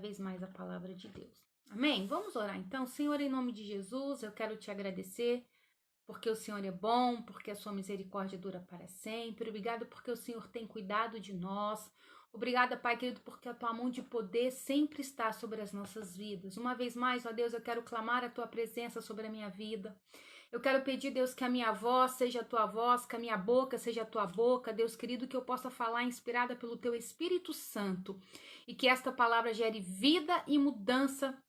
vez mais a palavra de Deus. Amém? Vamos orar então. Senhor, em nome de Jesus, eu quero te agradecer porque o Senhor é bom, porque a sua misericórdia dura para sempre. Obrigado porque o Senhor tem cuidado de nós. Obrigada, Pai querido, porque a tua mão de poder sempre está sobre as nossas vidas. Uma vez mais, ó Deus, eu quero clamar a tua presença sobre a minha vida. Eu quero pedir, Deus, que a minha voz seja a tua voz, que a minha boca seja a tua boca, Deus querido, que eu possa falar inspirada pelo teu Espírito Santo e que esta palavra gere vida e mudança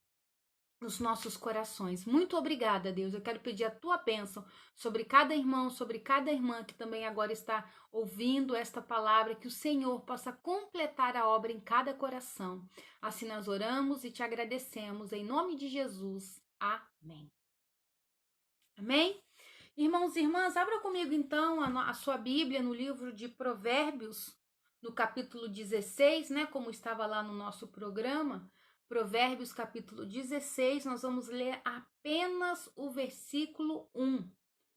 nos nossos corações. Muito obrigada, Deus. Eu quero pedir a tua bênção sobre cada irmão, sobre cada irmã que também agora está ouvindo esta palavra, que o Senhor possa completar a obra em cada coração. Assim nós oramos e te agradecemos, em nome de Jesus. Amém. Amém? Irmãos e irmãs, abra comigo então a sua Bíblia no livro de Provérbios, no capítulo 16, né? Como estava lá no nosso programa. Provérbios capítulo 16, nós vamos ler apenas o versículo 1.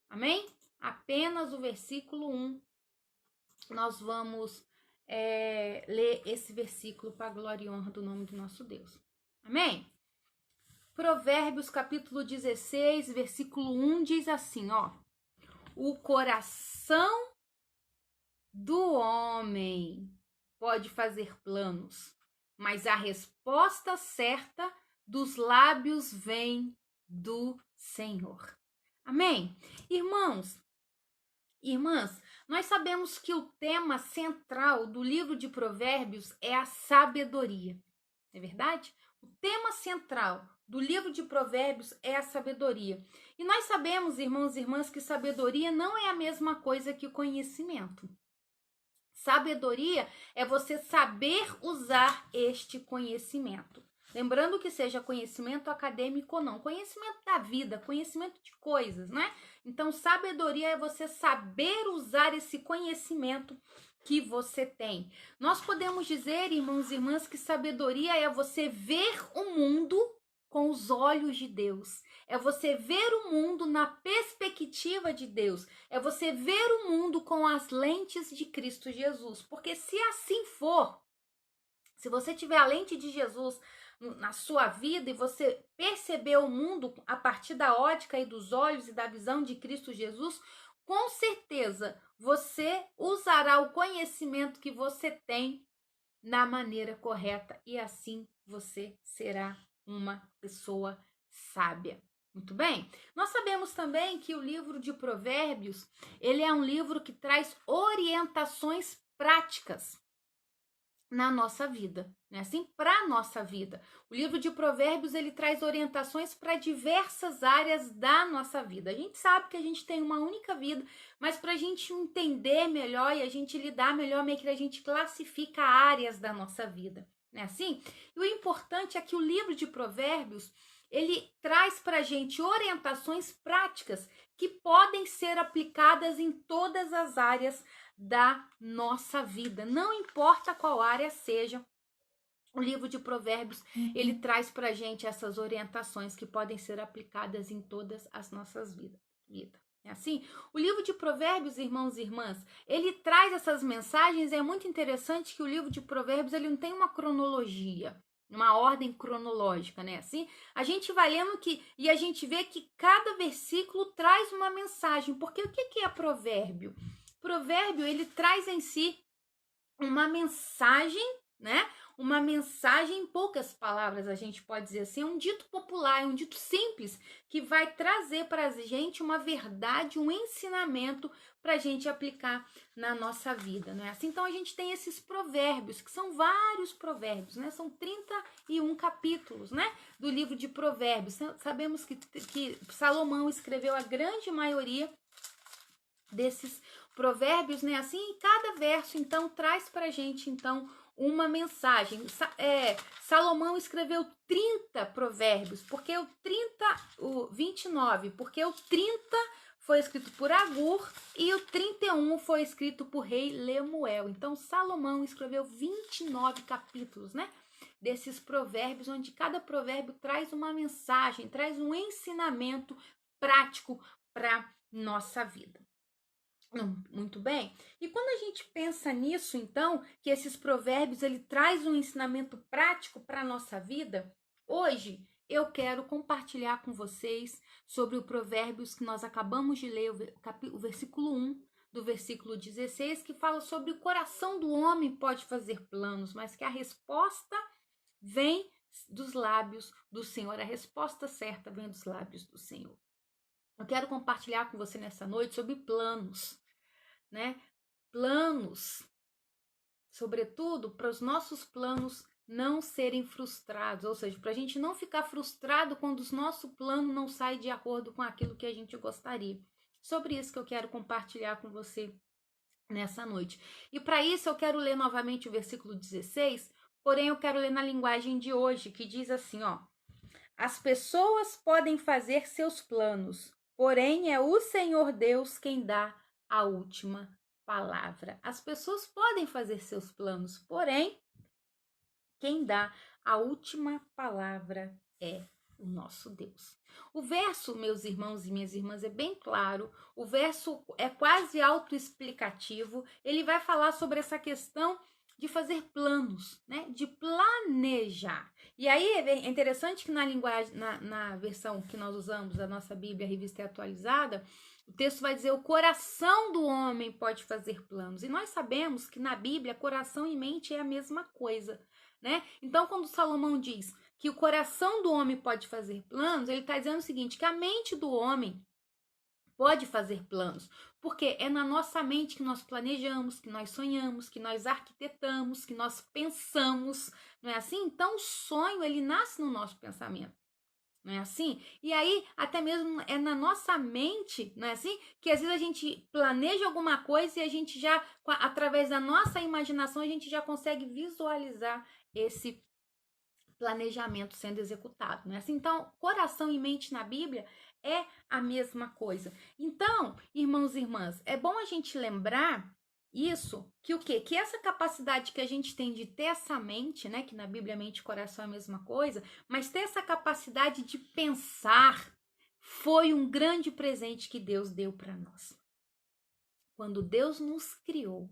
Amém? Apenas o versículo 1. Nós vamos ler esse versículo para a glória e honra do nome do nosso Deus. Amém? Provérbios capítulo 16, versículo 1 diz assim, ó. O coração do homem pode fazer planos, mas a resposta certa dos lábios vem do Senhor. Amém? Irmãos, irmãs, nós sabemos que o tema central do livro de Provérbios é a sabedoria. É verdade? O tema central do livro de Provérbios é a sabedoria. E nós sabemos, irmãos e irmãs, que sabedoria não é a mesma coisa que o conhecimento. Sabedoria é você saber usar este conhecimento. Lembrando que seja conhecimento acadêmico ou não, conhecimento da vida, conhecimento de coisas, né? Então, sabedoria é você saber usar esse conhecimento que você tem. Nós podemos dizer, irmãos e irmãs, que sabedoria é você ver o mundo com os olhos de Deus. É você ver o mundo na perspectiva de Deus. É você ver o mundo com as lentes de Cristo Jesus. Porque se assim for, se você tiver a lente de Jesus na sua vida e você perceber o mundo a partir da ótica e dos olhos e da visão de Cristo Jesus, com certeza você usará o conhecimento que você tem na maneira correta e assim você será uma pessoa sábia. Muito bem? Nós sabemos também que o livro de Provérbios, ele é um livro que traz orientações práticas na nossa vida, né? Assim, para a nossa vida. O livro de Provérbios, ele traz orientações para diversas áreas da nossa vida. A gente sabe que a gente tem uma única vida, mas para a gente entender melhor e a gente lidar melhor, meio que a gente classifica áreas da nossa vida, né? Assim, e o importante é que o livro de Provérbios, ele traz para a gente orientações práticas que podem ser aplicadas em todas as áreas da nossa vida. Não importa qual área seja, o livro de Provérbios, ele traz para a gente essas orientações que podem ser aplicadas em todas as nossas vidas. É assim? O livro de Provérbios, irmãos e irmãs, ele traz essas mensagens. É muito interessante que o livro de Provérbios, ele não tem uma cronologia, uma ordem cronológica, né? Assim, a gente vai lendo e a gente vê que cada versículo traz uma mensagem. Porque o que é provérbio? Provérbio, ele traz em si uma mensagem, né? Uma mensagem em poucas palavras, a gente pode dizer assim, é um dito popular, é um dito simples, que vai trazer para a gente uma verdade, um ensinamento para a gente aplicar na nossa vida, não é assim? Então a gente tem esses provérbios, que são vários provérbios, né? São 31 capítulos, né? Do livro de Provérbios. Sabemos que Salomão escreveu a grande maioria desses provérbios, né? Assim, e cada verso, então, traz pra gente, então, uma mensagem. Salomão escreveu 30 provérbios, porque o 29, porque o 30 foi escrito por Agur e o 31 foi escrito por rei Lemuel. Então, Salomão escreveu 29 capítulos, né? Desses provérbios, onde cada provérbio traz uma mensagem, traz um ensinamento prático para nossa vida. Muito bem. E quando a gente pensa nisso, então, que esses provérbios ele traz um ensinamento prático para a nossa vida, hoje eu quero compartilhar com vocês sobre o provérbios que nós acabamos de ler, o versículo 1 do versículo 16, que fala sobre o coração do homem pode fazer planos, mas que a resposta vem dos lábios do Senhor. A resposta certa vem dos lábios do Senhor. Eu quero compartilhar com você nessa noite sobre planos, né? Planos, sobretudo para os nossos planos não serem frustrados, ou seja, para a gente não ficar frustrado quando o nosso plano não sai de acordo com aquilo que a gente gostaria. Sobre isso que eu quero compartilhar com você nessa noite. E para isso eu quero ler novamente o versículo 16, porém eu quero ler na linguagem de hoje, que diz assim, ó: as pessoas podem fazer seus planos, porém é o Senhor Deus quem dá a última palavra. As pessoas podem fazer seus planos, porém quem dá a última palavra é o nosso Deus. O verso, meus irmãos e minhas irmãs, é bem claro. O verso é quase autoexplicativo. Ele vai falar sobre essa questão de fazer planos, né? De planejar. E aí é interessante que na linguagem, na versão que nós usamos, da nossa Bíblia, a Revista Atualizada, o texto vai dizer: o coração do homem pode fazer planos. E nós sabemos que na Bíblia, coração e mente é a mesma coisa, né? Então, quando Salomão diz que o coração do homem pode fazer planos, ele está dizendo o seguinte, que a mente do homem pode fazer planos, porque é na nossa mente que nós planejamos, que nós sonhamos, que nós arquitetamos, que nós pensamos, não é assim? Então, o sonho, ele nasce no nosso pensamento. Não é assim? E aí, até mesmo é na nossa mente, não é assim? Que às vezes a gente planeja alguma coisa e a gente já, através da nossa imaginação, a gente já consegue visualizar esse planejamento sendo executado, não é assim? Então, coração e mente na Bíblia é a mesma coisa. Então, irmãos e irmãs, é bom a gente lembrar isso, que o quê? Que essa capacidade que a gente tem de ter essa mente, né? Que na Bíblia mente e coração é a mesma coisa, mas ter essa capacidade de pensar foi um grande presente que Deus deu para nós. Quando Deus nos criou,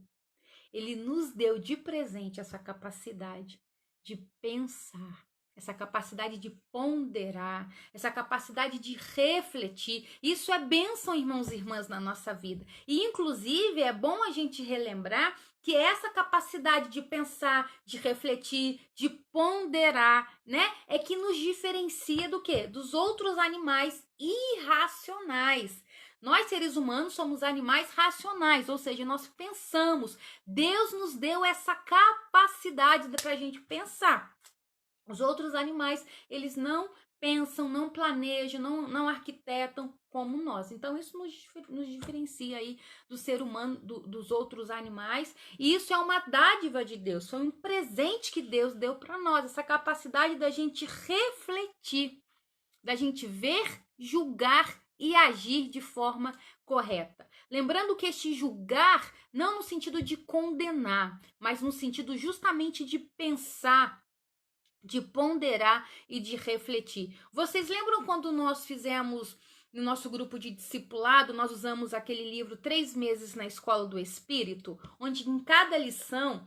Ele nos deu de presente essa capacidade de pensar, essa capacidade de ponderar, essa capacidade de refletir. Isso é bênção, irmãos e irmãs, na nossa vida. E, inclusive, é bom a gente relembrar que essa capacidade de pensar, de refletir, de ponderar, né, é que nos diferencia do quê? Dos outros animais irracionais. Nós, seres humanos, somos animais racionais, ou seja, nós pensamos. Deus nos deu essa capacidade para a gente pensar. Os outros animais, eles não pensam, não planejam, não arquitetam como nós. Então, isso nos diferencia aí do ser humano, dos outros animais. E isso é uma dádiva de Deus, foi um presente que Deus deu para nós, essa capacidade da gente refletir, da gente ver, julgar e agir de forma correta. Lembrando que este julgar não no sentido de condenar, mas no sentido justamente de pensar, de ponderar e de refletir. Vocês lembram quando nós fizemos no nosso grupo de discipulado, nós usamos aquele livro 3 meses na Escola do Espírito, onde em cada lição,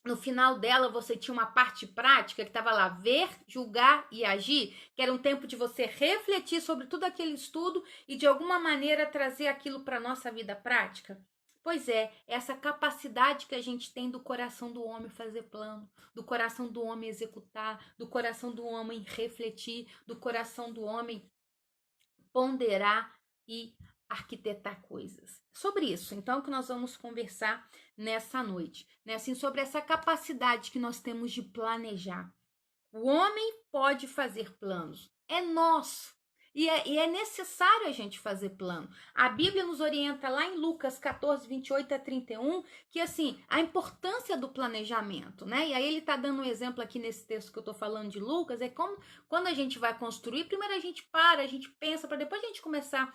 no final dela, você tinha uma parte prática que estava lá, ver, julgar e agir, que era um tempo de você refletir sobre tudo aquele estudo e de alguma maneira trazer aquilo para a nossa vida prática? Pois é, essa capacidade que a gente tem do coração do homem fazer plano, do coração do homem executar, do coração do homem refletir, do coração do homem ponderar e arquitetar coisas. Sobre isso, então, que nós vamos conversar nessa noite, né? Assim, sobre essa capacidade que nós temos de planejar. O homem pode fazer planos, é nosso. E é necessário a gente fazer plano. A Bíblia nos orienta lá em Lucas 14, 28 a 31, que assim, a importância do planejamento, né? E aí ele tá dando um exemplo aqui nesse texto que eu tô falando de Lucas, é como quando a gente vai construir, primeiro a gente para, a gente pensa, para depois a gente começar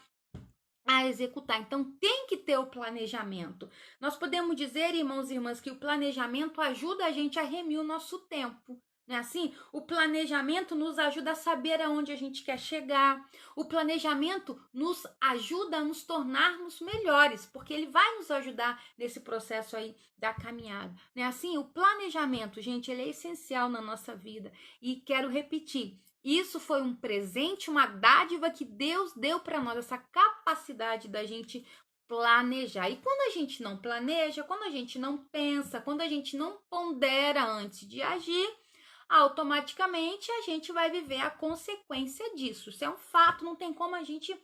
a executar. Então, tem que ter o planejamento. Nós podemos dizer, irmãos e irmãs, que o planejamento ajuda a gente a remir o nosso tempo. Não é assim? O planejamento nos ajuda a saber aonde a gente quer chegar. O planejamento nos ajuda a nos tornarmos melhores, porque ele vai nos ajudar nesse processo aí da caminhada. Não é assim? O planejamento, gente, ele é essencial na nossa vida. E quero repetir, isso foi um presente, uma dádiva que Deus deu para nós, essa capacidade da gente planejar. E quando a gente não planeja, quando a gente não pensa, quando a gente não pondera antes de agir, automaticamente a gente vai viver a consequência disso. Isso é um fato, não tem como a gente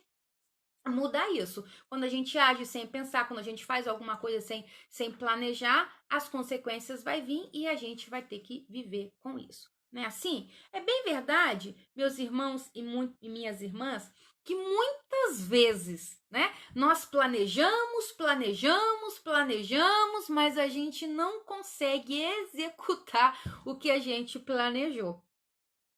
mudar isso. Quando a gente age sem pensar, quando a gente faz alguma coisa sem planejar, as consequências vai vir e a gente vai ter que viver com isso. Não é assim? É bem verdade, meus irmãos e minhas irmãs, que muitas vezes, né, nós planejamos, mas a gente não consegue executar o que a gente planejou.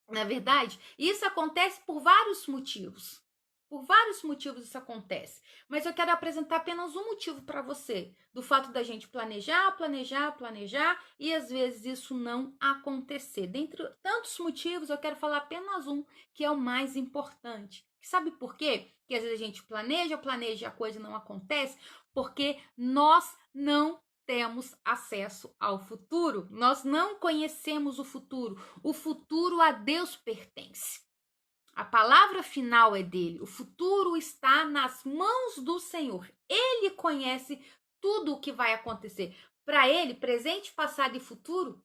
Na verdade, isso acontece por vários motivos. Por vários motivos isso acontece. Mas eu quero apresentar apenas um motivo para você. Do fato da gente planejar e às vezes isso não acontecer. Dentre tantos motivos, eu quero falar apenas um, que é o mais importante. Sabe por quê? Que às vezes a gente planeja, a coisa não acontece, porque nós não temos acesso ao futuro. Nós não conhecemos o futuro. O futuro a Deus pertence. A palavra final é dele. O futuro está nas mãos do Senhor. Ele conhece tudo o que vai acontecer. Para ele, presente, passado e futuro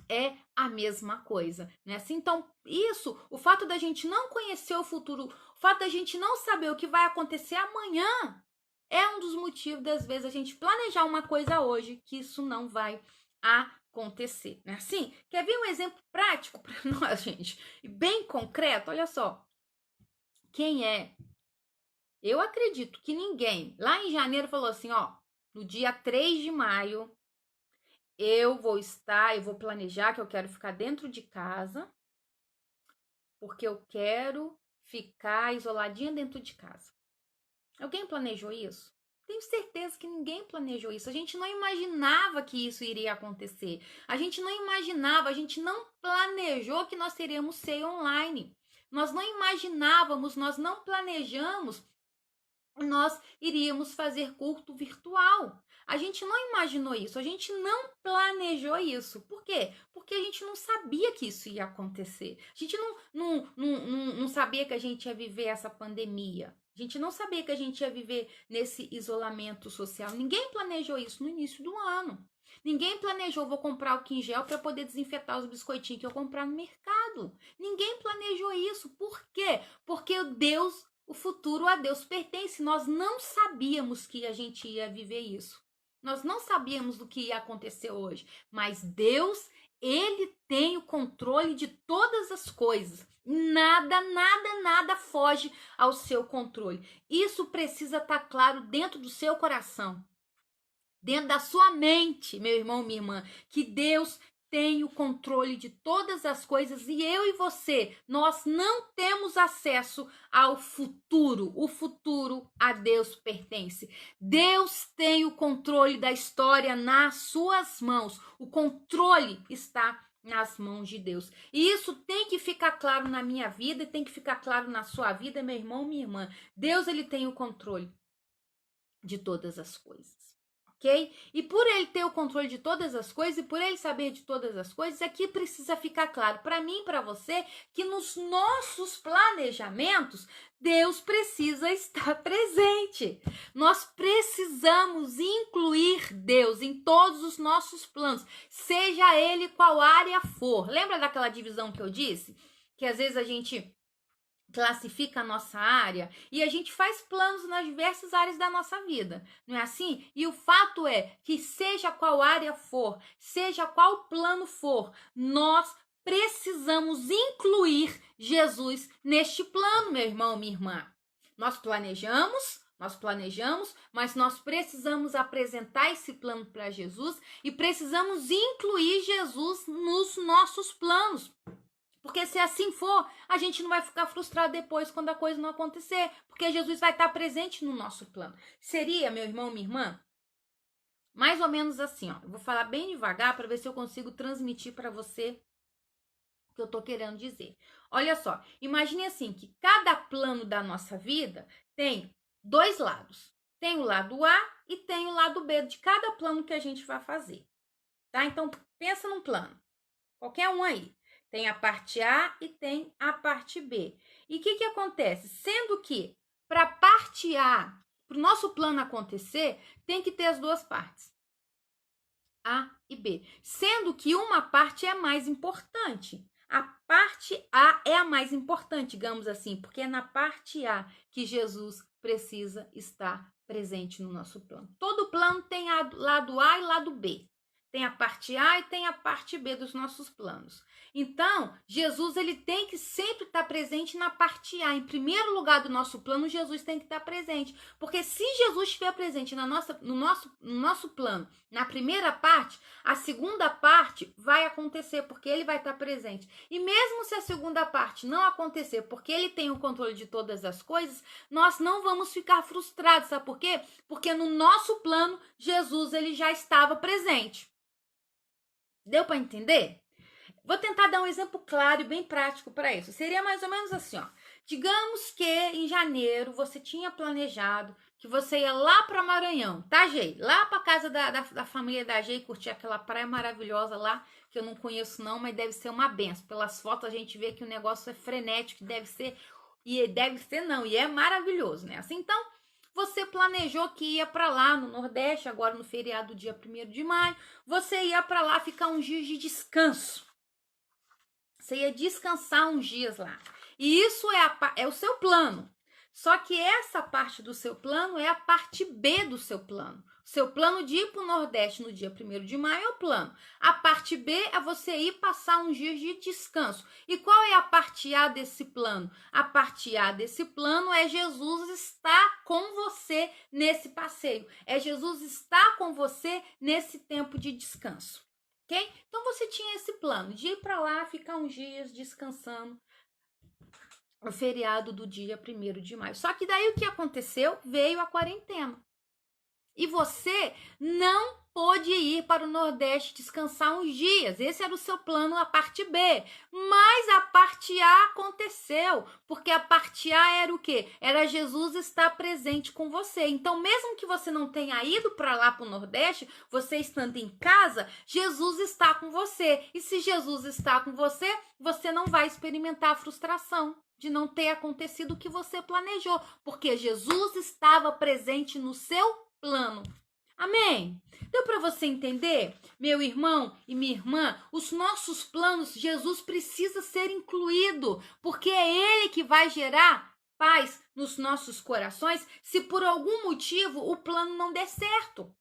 é a mesma coisa, né? Assim, então, isso, o fato da gente não conhecer o futuro, o fato da gente não saber o que vai acontecer amanhã, é um dos motivos das vezes a gente planejar uma coisa hoje que isso não vai acontecer, né? Assim, quer ver um exemplo prático para nós, gente? E bem concreto, olha só. Quem é? Eu acredito que ninguém lá em janeiro falou assim, ó, no dia 3 de maio eu vou planejar que eu quero ficar dentro de casa, porque eu quero ficar isoladinha dentro de casa. Alguém planejou isso? Tenho certeza que ninguém planejou isso. A gente não imaginava que isso iria acontecer. A gente não imaginava, a gente não planejou que nós teríamos ceia online. Nós não imaginávamos, nós não planejamos, nós iríamos fazer culto virtual. A gente não imaginou isso, a gente não planejou isso. Por quê? Porque a gente não sabia que isso ia acontecer. A gente não sabia que a gente ia viver essa pandemia. A gente não sabia que a gente ia viver nesse isolamento social. Ninguém planejou isso no início do ano. Ninguém planejou, vou comprar o álcool em gel para poder desinfetar os biscoitinhos que eu comprar no mercado. Ninguém planejou isso. Por quê? Porque o futuro a Deus pertence. Nós não sabíamos que a gente ia viver isso. Nós não sabíamos do que ia acontecer hoje. Mas Deus, ele tem o controle de todas as coisas. Nada foge ao seu controle. Isso precisa estar claro dentro do seu coração. Dentro da sua mente, meu irmão, minha irmã, que Deus tem o controle de todas as coisas e eu e você, nós não temos acesso ao futuro. O futuro a Deus pertence. Deus tem o controle da história nas suas mãos. O controle está nas mãos de Deus. E isso tem que ficar claro na minha vida e tem que ficar claro na sua vida, meu irmão, minha irmã. Deus, ele tem o controle de todas as coisas. Ok? E por ele ter o controle de todas as coisas e por ele saber de todas as coisas, aqui precisa ficar claro para mim e para você que nos nossos planejamentos, Deus precisa estar presente. Nós precisamos incluir Deus em todos os nossos planos, seja ele qual área for. Lembra daquela divisão que eu disse? Que às vezes a gente classifica a nossa área e a gente faz planos nas diversas áreas da nossa vida, não é assim? E o fato é que seja qual área for, seja qual plano for, nós precisamos incluir Jesus neste plano, meu irmão, minha irmã. Nós planejamos, mas nós precisamos apresentar esse plano para Jesus e precisamos incluir Jesus nos nossos planos. Porque se assim for, a gente não vai ficar frustrado depois quando a coisa não acontecer, porque Jesus vai estar presente no nosso plano. Seria, meu irmão, minha irmã, mais ou menos assim, ó. Eu vou falar bem devagar para ver se eu consigo transmitir para você que eu tô querendo dizer. Olha só, imagine assim, que cada plano da nossa vida tem dois lados. Tem o lado A e tem o lado B de cada plano que a gente vai fazer, tá? Então, pensa num plano, qualquer um aí. Tem a parte A e tem a parte B. E o que acontece? Sendo que para a parte A, para o nosso plano acontecer, tem que ter as duas partes, A e B. Sendo que uma parte é mais importante. A parte A é a mais importante, digamos assim, porque é na parte A que Jesus precisa estar presente no nosso plano. Todo plano tem lado A e lado B. Tem a parte A e tem a parte B dos nossos planos. Então, Jesus ele tem que sempre estar presente na parte A. Em primeiro lugar do nosso plano, Jesus tem que estar presente. Porque se Jesus estiver presente no nosso plano, na primeira parte, a segunda parte vai acontecer, porque ele vai estar presente. E mesmo se a segunda parte não acontecer, porque ele tem o controle de todas as coisas, nós não vamos ficar frustrados. Sabe por quê? Porque no nosso plano, Jesus ele já estava presente. Deu para entender? Vou tentar dar um exemplo claro e bem prático para isso. Seria mais ou menos assim, ó. Digamos que em janeiro você tinha planejado que você ia lá para Maranhão, tá, Gei? Lá para casa da família da Gei, curtir aquela praia maravilhosa lá, que eu não conheço não, mas deve ser uma benção. Pelas fotos a gente vê que o negócio é frenético, deve ser, e é maravilhoso, né? Assim, então, você planejou que ia para lá no Nordeste, agora no feriado dia 1º de maio, você ia para lá ficar uns dias de descanso. Você ia descansar uns dias lá. E isso é o seu plano. Só que essa parte do seu plano é a parte B do seu plano. O seu plano de ir para o Nordeste no dia 1º de maio é o plano. A parte B é você ir passar uns dias de descanso. E qual é a parte A desse plano? A parte A desse plano é Jesus estar com você nesse passeio. É Jesus estar com você nesse tempo de descanso. Ok? Então você tinha esse plano de ir para lá, ficar uns dias descansando o feriado do dia 1º de maio. Só que daí o que aconteceu? Veio a quarentena. E você não pôde ir para o Nordeste descansar uns dias. Esse era o seu plano, a parte B. Mas a parte A aconteceu, porque a parte A era o quê? Era Jesus estar presente com você. Então, mesmo que você não tenha ido para lá para o Nordeste, você estando em casa, Jesus está com você. E se Jesus está com você, você não vai experimentar a frustração de não ter acontecido o que você planejou, porque Jesus estava presente no seu plano. Amém? Deu para você entender, meu irmão e minha irmã? Os nossos planos, Jesus precisa ser incluído, porque é Ele que vai gerar paz nos nossos corações se por algum motivo o plano não der certo.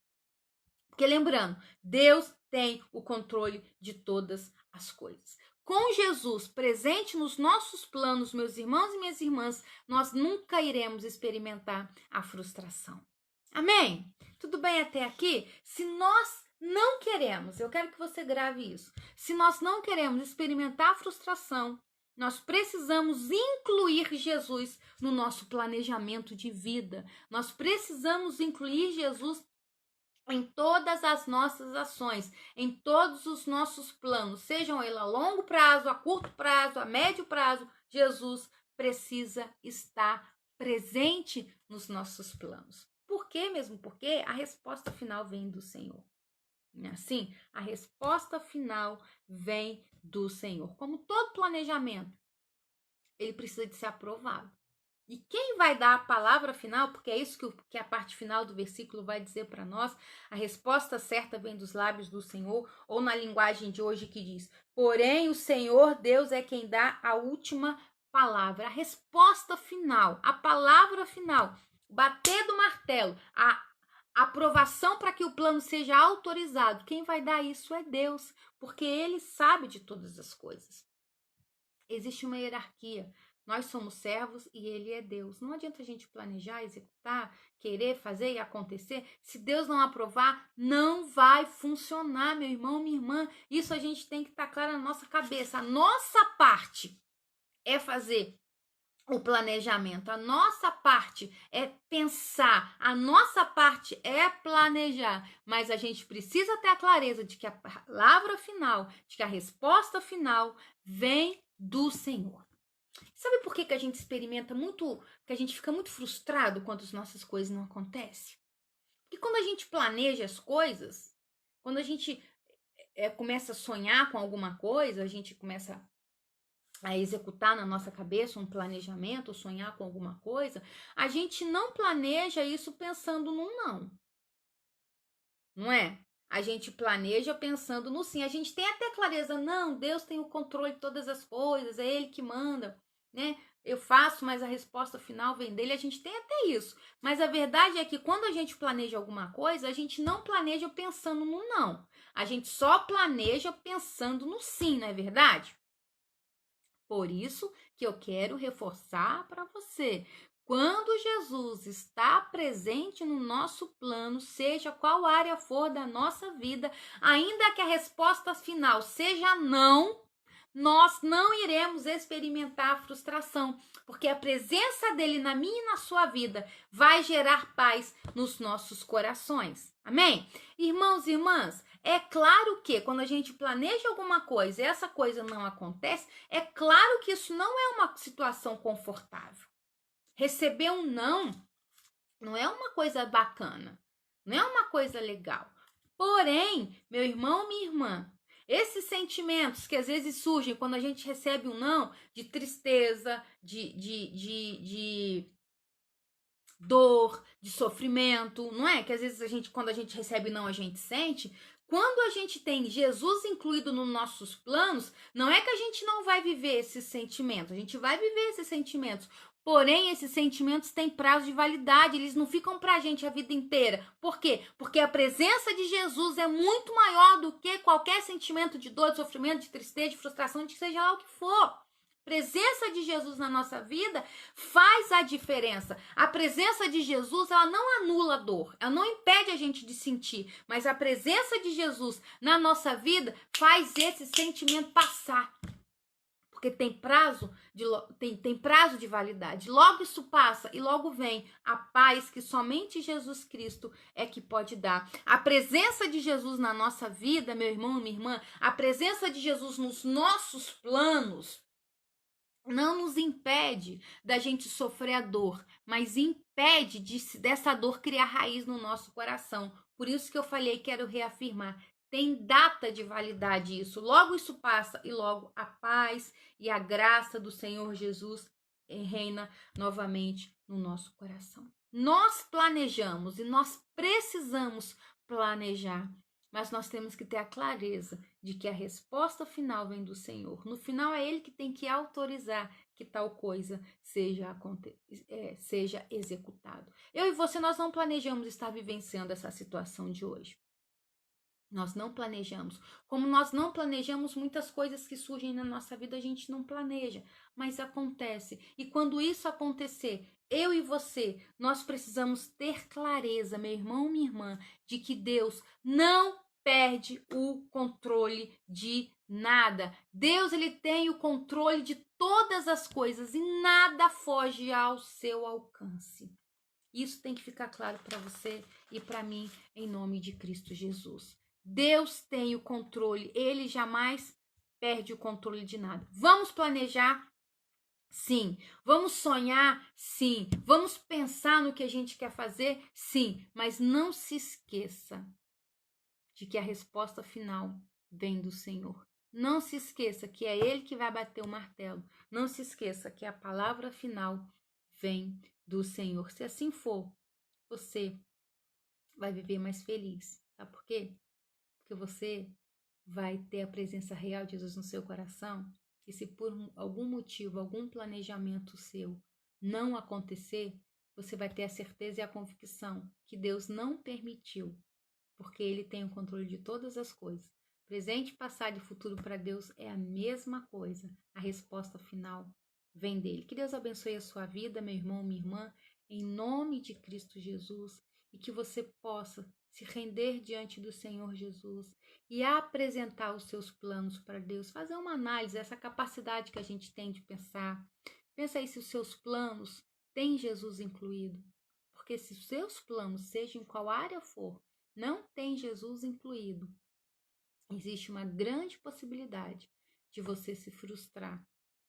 Porque lembrando, Deus tem o controle de todas as coisas. Com Jesus presente nos nossos planos, meus irmãos e minhas irmãs, nós nunca iremos experimentar a frustração. Amém? Tudo bem até aqui? Se nós não queremos, eu quero que você grave isso. Se nós não queremos experimentar a frustração, nós precisamos incluir Jesus no nosso planejamento de vida. Nós precisamos incluir Jesus em todas as nossas ações, em todos os nossos planos, sejam eles a longo prazo, a curto prazo, a médio prazo, Jesus precisa estar presente nos nossos planos. Por quê mesmo? Porque a resposta final vem do Senhor. Assim, a resposta final vem do Senhor. Como todo planejamento, ele precisa de ser aprovado. E quem vai dar a palavra final, porque é isso que a parte final do versículo vai dizer para nós, a resposta certa vem dos lábios do Senhor, ou na linguagem de hoje que diz, porém o Senhor Deus é quem dá a última palavra, a resposta final, a palavra final, bater do martelo, a aprovação para que o plano seja autorizado. Quem vai dar isso é Deus, porque Ele sabe de todas as coisas. Existe uma hierarquia. Nós somos servos e Ele é Deus. Não adianta a gente planejar, executar, querer fazer e acontecer. Se Deus não aprovar, não vai funcionar, meu irmão, minha irmã. Isso a gente tem que estar claro na nossa cabeça. A nossa parte é fazer o planejamento. A nossa parte é pensar, a nossa parte é planejar, mas a gente precisa ter a clareza de que a palavra final, de que a resposta final vem do Senhor. Sabe por que a gente experimenta muito, que a gente fica muito frustrado quando as nossas coisas não acontecem? Porque quando a gente planeja as coisas, quando a gente começa a sonhar com alguma coisa, a gente começa a executar na nossa cabeça um planejamento, sonhar com alguma coisa, a gente não planeja isso pensando num não. Não é? A gente planeja pensando no sim. A gente tem até clareza, não, Deus tem o controle de todas as coisas, é Ele que manda, né? Eu faço, mas a resposta final vem dele. A gente tem até isso. Mas a verdade é que quando a gente planeja alguma coisa, a gente não planeja pensando no não. A gente só planeja pensando no sim, não é verdade? Por isso que eu quero reforçar para você. Quando Jesus está presente no nosso plano, seja qual área for da nossa vida, ainda que a resposta final seja não, nós não iremos experimentar frustração, porque a presença dele na minha e na sua vida vai gerar paz nos nossos corações. Amém? Irmãos e irmãs, é claro que quando a gente planeja alguma coisa e essa coisa não acontece, é claro que isso não é uma situação confortável. Receber um não é uma coisa bacana, não é uma coisa legal. Porém, meu irmão, minha irmã, esses sentimentos que às vezes surgem quando a gente recebe um não, de tristeza, de dor, de sofrimento, não é? Que às vezes quando a gente recebe não, a gente sente. Quando a gente tem Jesus incluído nos nossos planos, não é que a gente não vai viver esses sentimentos, a gente vai viver esses sentimentos. Porém, esses sentimentos têm prazo de validade, eles não ficam pra gente a vida inteira. Por quê? Porque a presença de Jesus é muito maior do que qualquer sentimento de dor, de sofrimento, de tristeza, de frustração, de seja lá o que for. Presença de Jesus na nossa vida faz a diferença. A presença de Jesus, ela não anula a dor, ela não impede a gente de sentir, mas a presença de Jesus na nossa vida faz esse sentimento passar. Porque tem prazo tem prazo de validade. Logo isso passa e logo vem a paz que somente Jesus Cristo é que pode dar. A presença de Jesus na nossa vida, meu irmão e minha irmã, a presença de Jesus nos nossos planos, não nos impede da gente sofrer a dor, mas impede dessa dor criar raiz no nosso coração. Por isso que eu falei, quero reafirmar, tem data de validade isso. Logo isso passa e logo a paz e a graça do Senhor Jesus reina novamente no nosso coração. Nós planejamos e nós precisamos planejar, mas nós temos que ter a clareza de que a resposta final vem do Senhor. No final é Ele que tem que autorizar que tal coisa seja executado. Eu e você, nós não planejamos estar vivenciando essa situação de hoje. Nós não planejamos. Como nós não planejamos muitas coisas que surgem na nossa vida, a gente não planeja, mas acontece. E quando isso acontecer, eu e você, nós precisamos ter clareza, meu irmão, minha irmã, de que Deus não perde o controle de nada. Deus, ele tem o controle de todas as coisas e nada foge ao seu alcance. Isso tem que ficar claro para você e para mim, em nome de Cristo Jesus. Deus tem o controle, ele jamais perde o controle de nada. Vamos planejar? Sim. Vamos sonhar? Sim. Vamos pensar no que a gente quer fazer? Sim. Mas não se esqueça de que a resposta final vem do Senhor. Não se esqueça que é Ele que vai bater o martelo. Não se esqueça que a palavra final vem do Senhor. Se assim for, você vai viver mais feliz. Sabe por quê? Porque você vai ter a presença real de Jesus no seu coração. E se por algum motivo, algum planejamento seu não acontecer, você vai ter a certeza e a convicção que Deus não permitiu, porque Ele tem o controle de todas as coisas. Presente, passado e futuro para Deus é a mesma coisa. A resposta final vem dele. Que Deus abençoe a sua vida, meu irmão, minha irmã, em nome de Cristo Jesus, e que você possa se render diante do Senhor Jesus e apresentar os seus planos para Deus, fazer uma análise, essa capacidade que a gente tem de pensar, Pensa aí se os seus planos têm Jesus incluído. Porque se os seus planos, seja em qual área for, não tem Jesus incluído, existe uma grande possibilidade de você se frustrar.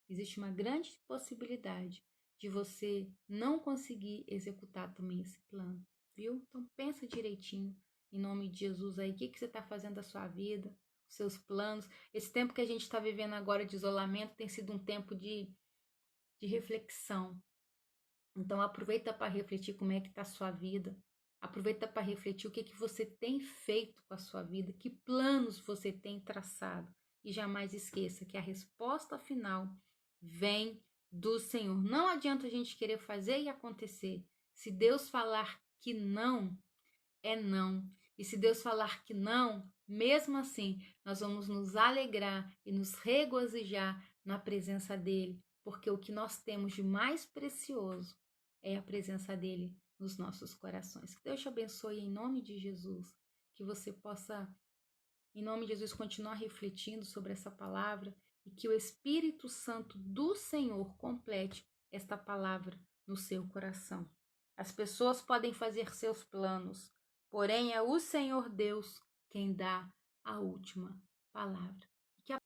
Existe uma grande possibilidade de você não conseguir executar também esse plano, viu? Então pensa direitinho, em nome de Jesus aí, o que você está fazendo da sua vida, os seus planos. Esse tempo que a gente está vivendo agora de isolamento tem sido um tempo de reflexão. Então aproveita para refletir como é que está a sua vida. Aproveita para refletir o que você tem feito com a sua vida, que planos você tem traçado. E jamais esqueça que a resposta final vem do Senhor. Não adianta a gente querer fazer e acontecer. Se Deus falar que não, é não. E se Deus falar que não, mesmo assim, nós vamos nos alegrar e nos regozijar na presença dele, porque o que nós temos de mais precioso é a presença dele nos nossos corações. Que Deus te abençoe em nome de Jesus, que você possa, em nome de Jesus, continuar refletindo sobre essa palavra e que o Espírito Santo do Senhor complete esta palavra no seu coração. As pessoas podem fazer seus planos, porém é o Senhor Deus quem dá a última palavra.